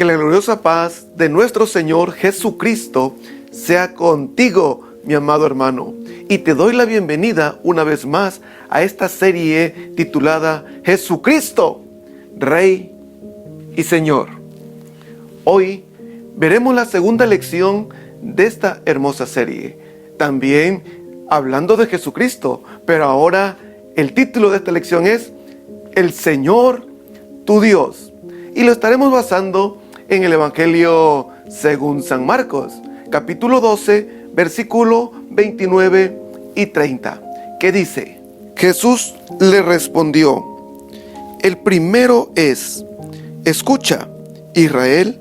Que la gloriosa paz de nuestro Señor Jesucristo sea contigo, mi amado hermano. Y te doy la bienvenida una vez más a esta serie titulada Jesucristo, Rey y Señor. Hoy veremos la segunda lección de esta hermosa serie. También hablando de Jesucristo, pero ahora el título de esta lección es El Señor, tu Dios. Y lo estaremos basando en el Evangelio según San Marcos, capítulo 12, versículo 29 y 30, que dice: Jesús le respondió: el primero es, escucha, Israel,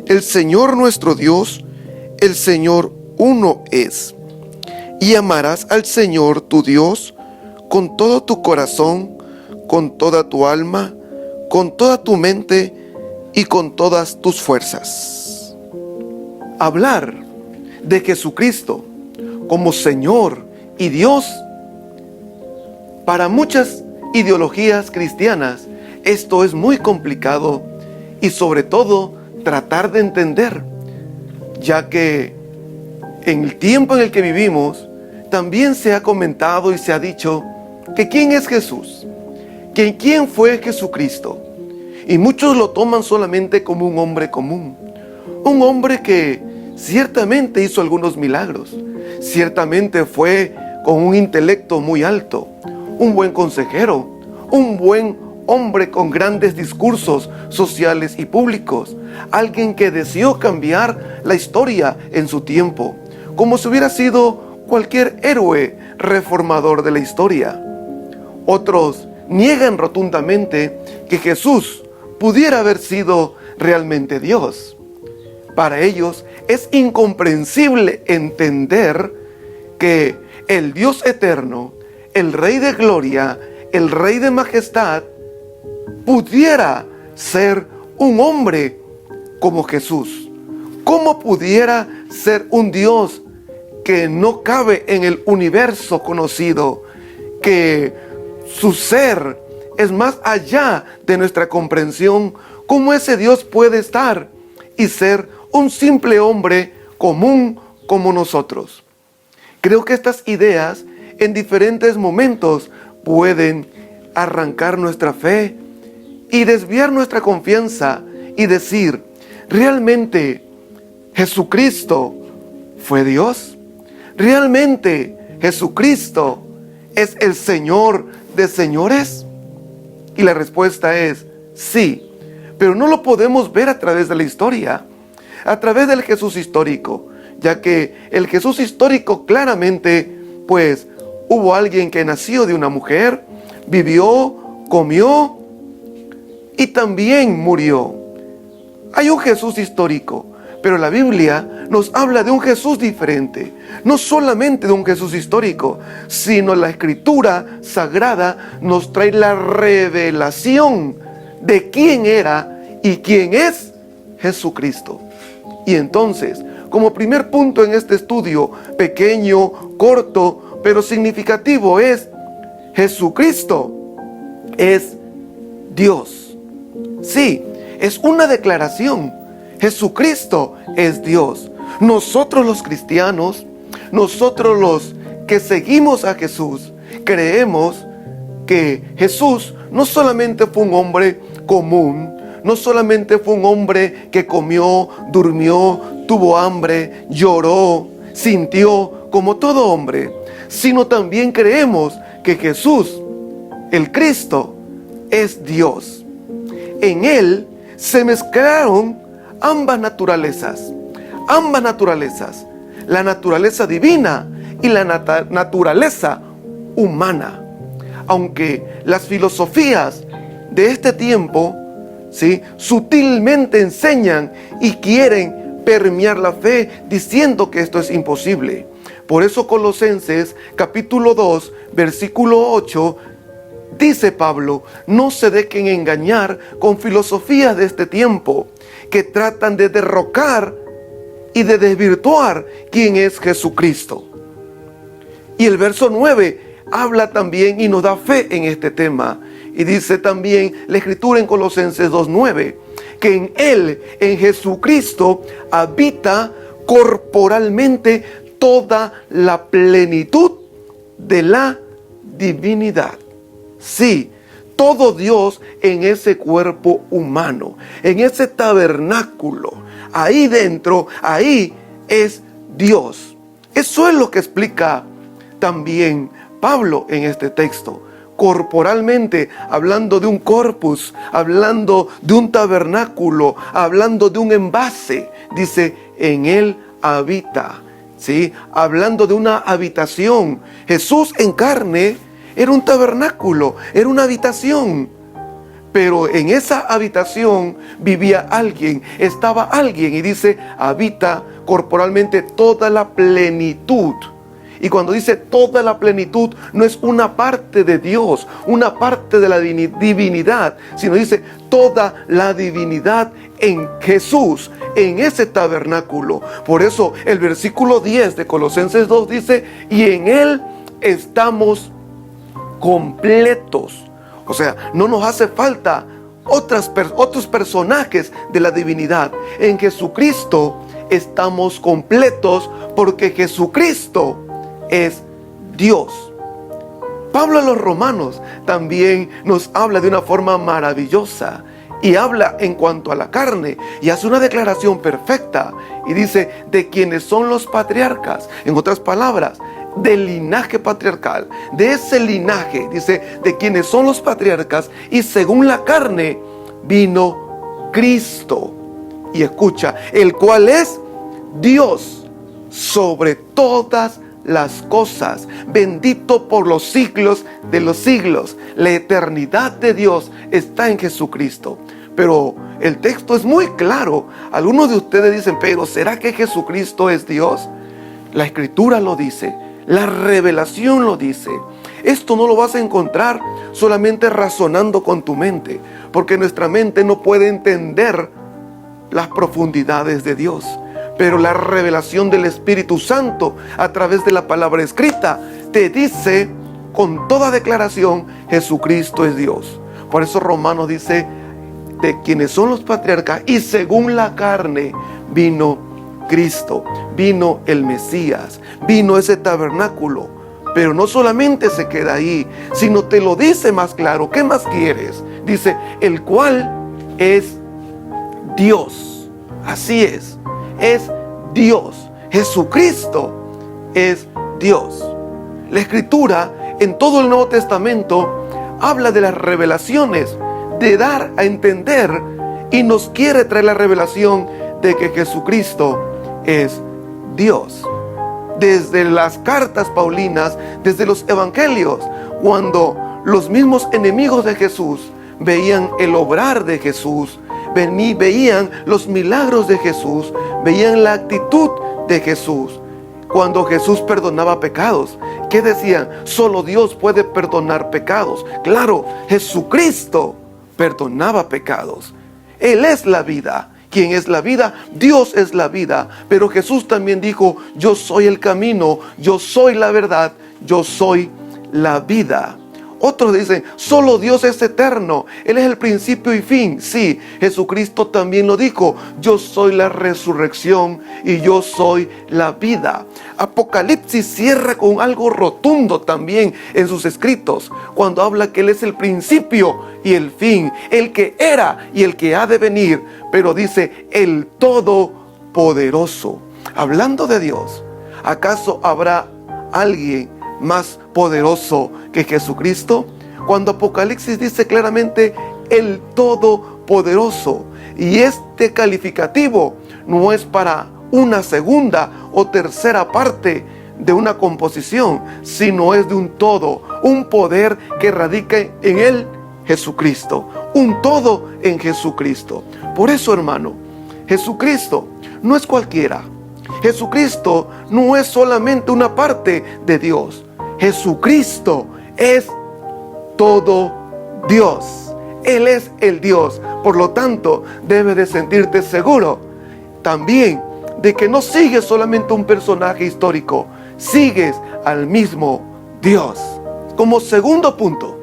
el Señor nuestro Dios, el Señor uno es. Y amarás al Señor tu Dios con todo tu corazón, con toda tu alma, con toda tu mente y con todas tus fuerzas. Hablar de Jesucristo como Señor y Dios, para muchas ideologías cristianas, esto es muy complicado y sobre todo tratar de entender, ya que en el tiempo en el que vivimos también se ha comentado y se ha dicho que ¿quién es Jesús? Que ¿quién fue Jesucristo? Y muchos lo toman solamente como un hombre común, un hombre que ciertamente hizo algunos milagros, ciertamente fue con un intelecto muy alto, un buen consejero, un buen hombre con grandes discursos sociales y públicos, alguien que deseó cambiar la historia en su tiempo, como si hubiera sido cualquier héroe reformador de la historia. Otros niegan rotundamente que Jesús pudiera haber sido realmente Dios. Para ellos es incomprensible entender que el Dios eterno, el Rey de gloria, el Rey de majestad, pudiera ser un hombre como Jesús. ¿Cómo pudiera ser un Dios que no cabe en el universo conocido, que su ser es más allá de nuestra comprensión? ¿Cómo ese Dios puede estar y ser un simple hombre común como nosotros? Creo que estas ideas en diferentes momentos pueden arrancar nuestra fe y desviar nuestra confianza y decir: ¿realmente Jesucristo fue Dios? ¿Realmente Jesucristo es el Señor de señores? Y la respuesta es sí, pero no lo podemos ver a través de la historia, a través del Jesús histórico, ya que el Jesús histórico claramente, pues, hubo alguien que nació de una mujer, vivió, comió y también murió. Hay un Jesús histórico, pero la Biblia nos habla de un Jesús diferente, no solamente de un Jesús histórico, sino la Escritura Sagrada nos trae la revelación de quién era y quién es Jesucristo. Y entonces, como primer punto en este estudio, pequeño, corto, pero significativo, es: Jesucristo es Dios. Sí, es una declaración. Jesucristo es Dios. Nosotros los cristianos, nosotros los que seguimos a Jesús, creemos que Jesús no solamente fue un hombre común, no solamente fue un hombre que comió, durmió, tuvo hambre, lloró, sintió como todo hombre, sino también creemos que Jesús, el Cristo, es Dios. En Él se mezclaron ambas naturalezas, la naturaleza divina y la naturaleza humana. Aunque las filosofías de este tiempo, ¿sí?, sutilmente enseñan y quieren permear la fe diciendo que esto es imposible. Por eso Colosenses capítulo 2, versículo 8, dice Pablo: no se dejen engañar con filosofías de este tiempo que tratan de derrocar y de desvirtuar quién es Jesucristo. Y el verso 9 habla también y nos da fe en este tema. Y dice también la Escritura en Colosenses 2:9 que en Él, en Jesucristo, habita corporalmente toda la plenitud de la divinidad. Sí, todo Dios en ese cuerpo humano, en ese tabernáculo, ahí dentro, ahí es Dios. Eso es lo que explica también Pablo en este texto. Corporalmente, hablando de un corpus, hablando de un tabernáculo, hablando de un envase, dice, en él habita, ¿sí? Hablando de una habitación. Jesús en carne era un tabernáculo, era una habitación. Pero en esa habitación vivía alguien, estaba alguien, y dice, habita corporalmente toda la plenitud. Y cuando dice toda la plenitud, no es una parte de Dios, una parte de la divinidad, sino dice toda la divinidad en Jesús, en ese tabernáculo. Por eso el versículo 10 de Colosenses 2 dice, y en Él estamos completos. O sea, no nos hace falta otros personajes de la divinidad. En Jesucristo estamos completos porque Jesucristo es Dios. Pablo a los romanos también nos habla de una forma maravillosa y habla en cuanto a la carne y hace una declaración perfecta y dice de quienes son los patriarcas. En otras palabras, del linaje patriarcal, de ese linaje, dice, de quienes son los patriarcas, y según la carne vino Cristo. Y escucha, el cual es Dios sobre todas las cosas, bendito por los siglos de los siglos. La eternidad de Dios está en Jesucristo. Pero el texto es muy claro. Algunos de ustedes dicen, pero ¿será que Jesucristo es Dios? La Escritura lo dice, la revelación lo dice. Esto no lo vas a encontrar solamente razonando con tu mente, porque nuestra mente no puede entender las profundidades de Dios. Pero la revelación del Espíritu Santo a través de la palabra escrita te dice con toda declaración, Jesucristo es Dios. Por eso Romanos dice, de quienes son los patriarcas, y según la carne vino Cristo, vino el Mesías, vino ese tabernáculo. Pero no solamente se queda ahí, sino te lo dice más claro. ¿Qué más quieres? Dice, el cual es Dios. Así es Dios. Jesucristo es Dios. La Escritura en todo el Nuevo Testamento habla de las revelaciones, de dar a entender, y nos quiere traer la revelación de que Jesucristo es Dios. Desde las cartas paulinas, desde los evangelios, cuando los mismos enemigos de Jesús veían el obrar de Jesús, veían los milagros de Jesús, veían la actitud de Jesús. Cuando Jesús perdonaba pecados, ¿qué decían? Solo Dios puede perdonar pecados. Claro, Jesucristo perdonaba pecados. Él es la vida. ¿Quién es la vida? Dios es la vida. Pero Jesús también dijo, yo soy el camino, yo soy la verdad, yo soy la vida. Otros dicen, solo Dios es eterno, Él es el principio y fin. Sí, Jesucristo también lo dijo, yo soy la resurrección y yo soy la vida. Apocalipsis cierra con algo rotundo también en sus escritos, cuando habla que Él es el principio y el fin, el que era y el que ha de venir, pero dice, el Todopoderoso. Hablando de Dios, ¿acaso habrá alguien más poderoso que Jesucristo? Cuando Apocalipsis dice claramente el Todopoderoso, y este calificativo no es para una segunda o tercera parte de una composición, sino es de un todo, un poder que radica en Él, Jesucristo, un todo en Jesucristo. Por eso, hermano, Jesucristo no es cualquiera. Jesucristo no es solamente una parte de Dios. Jesucristo es todo Dios. Él es el Dios. Por lo tanto, debes de sentirte seguro también de que no sigues solamente un personaje histórico, sigues al mismo Dios. Como segundo punto,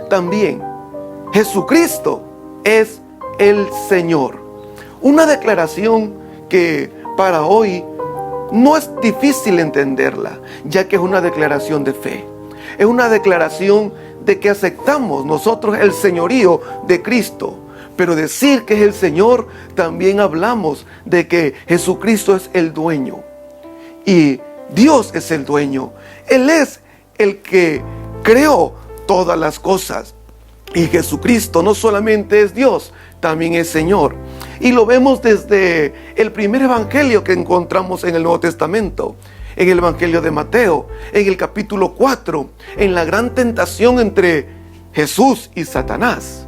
también Jesucristo es el Señor. Una declaración que para hoy no es difícil entenderla, ya que es una declaración de fe. Es una declaración de que aceptamos nosotros el señorío de Cristo. Pero decir que es el Señor, también hablamos de que Jesucristo es el dueño. Y Dios es el dueño. Él es el que creó todas las cosas. Y Jesucristo no solamente es Dios, también es Señor. Y lo vemos desde el primer evangelio que encontramos en el Nuevo Testamento. En el evangelio de Mateo, en el capítulo 4, en la gran tentación entre Jesús y Satanás.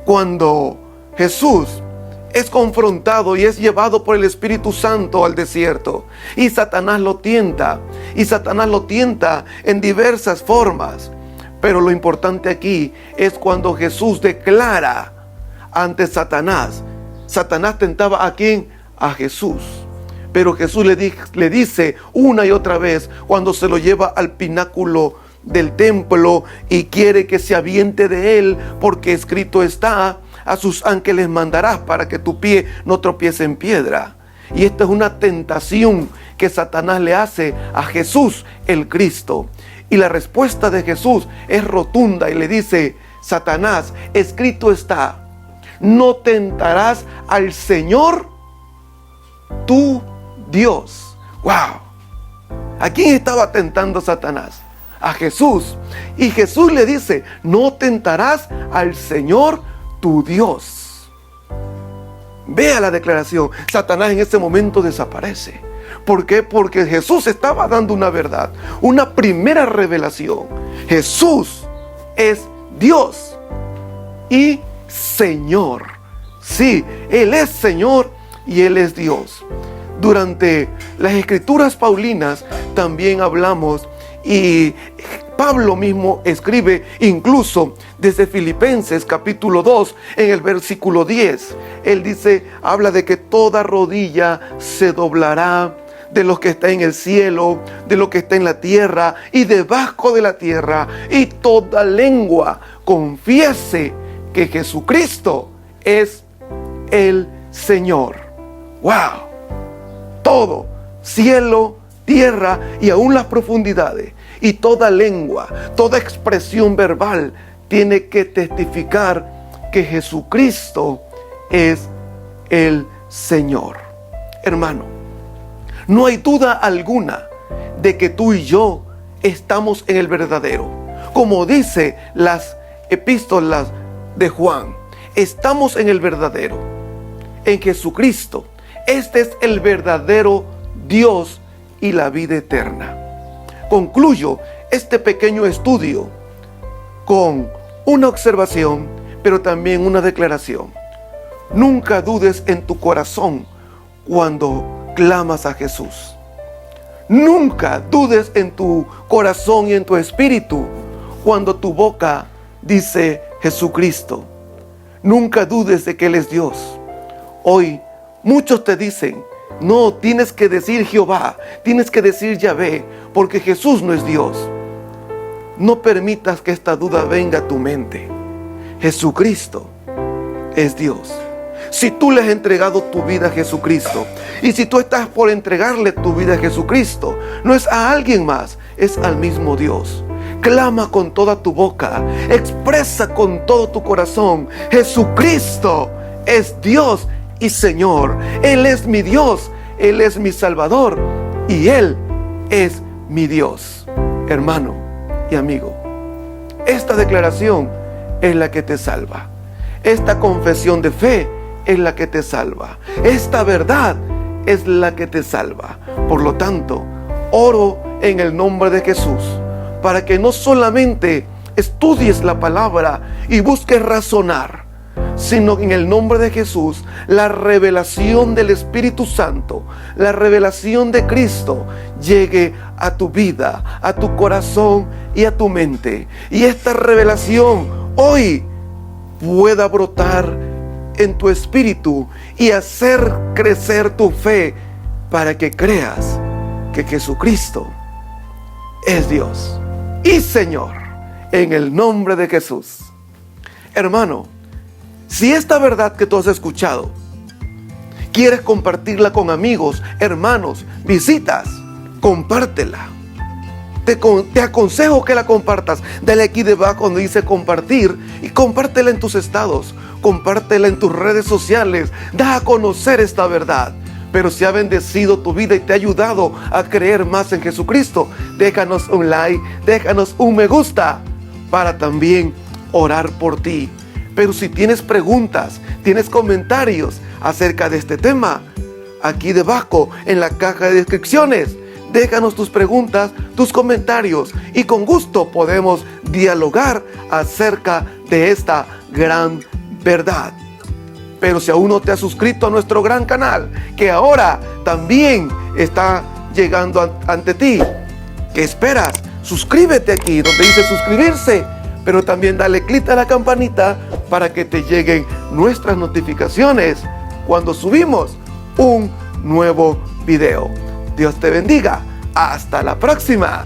Cuando Jesús es confrontado y es llevado por el Espíritu Santo al desierto, y Satanás lo tienta, en diversas formas. Pero lo importante aquí es cuando Jesús declara ante Satanás. Satanás tentaba ¿a quién? A Jesús. Pero Jesús le dice una y otra vez, cuando se lo lleva al pináculo del templo y quiere que se aviente de él, porque escrito está: a sus ángeles mandarás para que tu pie no tropiece en piedra. Y esta es una tentación que Satanás le hace a Jesús el Cristo. Y la respuesta de Jesús es rotunda y le dice: Satanás, escrito está, no tentarás al Señor tu Dios. ¡Wow! ¿A quién estaba tentando Satanás? A Jesús. Y Jesús le dice: no tentarás al Señor tu Dios. Vea la declaración. Satanás en ese momento desaparece. ¿Por qué? Porque Jesús estaba dando una verdad, una primera revelación. Jesús es Dios y Señor. Sí, Él es Señor y Él es Dios. Durante las escrituras paulinas también hablamos, y Pablo mismo escribe incluso desde Filipenses capítulo 2 en el versículo 10. Él dice, habla de que toda rodilla se doblará, de lo que está en el cielo, de lo que está en la tierra y debajo de la tierra, y toda lengua confiese que Jesucristo es el Señor. ¡Wow! Todo, cielo, tierra y aún las profundidades, y toda lengua, toda expresión verbal tiene que testificar que Jesucristo es el Señor. Hermano, no hay duda alguna de que tú y yo estamos en el verdadero. Como dice las epístolas de Juan, estamos en el verdadero, en Jesucristo. Este es el verdadero Dios y la vida eterna. Concluyo este pequeño estudio con una observación, pero también una declaración. Nunca dudes en tu corazón cuando clamas a Jesús. Nunca dudes en tu corazón y en tu espíritu cuando tu boca dice Jesucristo. Nunca dudes de que Él es Dios. Hoy muchos te dicen, no, tienes que decir Jehová, tienes que decir Yahvé, porque Jesús no es Dios. No permitas que esta duda venga a tu mente. Jesucristo es Dios. Si tú le has entregado tu vida a Jesucristo, y si tú estás por entregarle tu vida a Jesucristo, no es a alguien más, es al mismo Dios. Clama con toda tu boca, expresa con todo tu corazón, Jesucristo es Dios y Señor. Él es mi Dios, Él es mi Salvador y Él es mi Dios. Hermano y amigo, esta declaración es la que te salva. Esta confesión de fe es la que te salva. Esta verdad es la que te salva. Por lo tanto, oro en el nombre de Jesús para que no solamente estudies la palabra y busques razonar, sino en el nombre de Jesús, la revelación del Espíritu Santo, la revelación de Cristo llegue a tu vida, a tu corazón y a tu mente. Y esta revelación hoy pueda brotar en tu espíritu y hacer crecer tu fe para que creas que Jesucristo es Dios y Señor, en el nombre de Jesús. Hermano, si esta verdad que tú has escuchado ¿Quieres compartirla con amigos, hermanos, visitas? Compártela. Te aconsejo que la compartas. Dale aquí debajo donde dice compartir y compártela en tus estados. Compártela en tus redes sociales. Da a conocer esta verdad. Pero si ha bendecido tu vida y te ha ayudado a creer más en Jesucristo, déjanos un like, déjanos un me gusta para también orar por ti. Pero si tienes preguntas, tienes comentarios acerca de este tema, aquí debajo en la caja de descripciones, déjanos tus preguntas, tus comentarios y con gusto podemos dialogar acerca de esta gran verdad. Pero si aún no te has suscrito a nuestro gran canal, que ahora también está llegando ante ti, ¿qué esperas? Suscríbete aquí donde dice suscribirse, pero también dale clic a la campanita para que te lleguen nuestras notificaciones cuando subimos un nuevo video. Dios te bendiga. Hasta la próxima.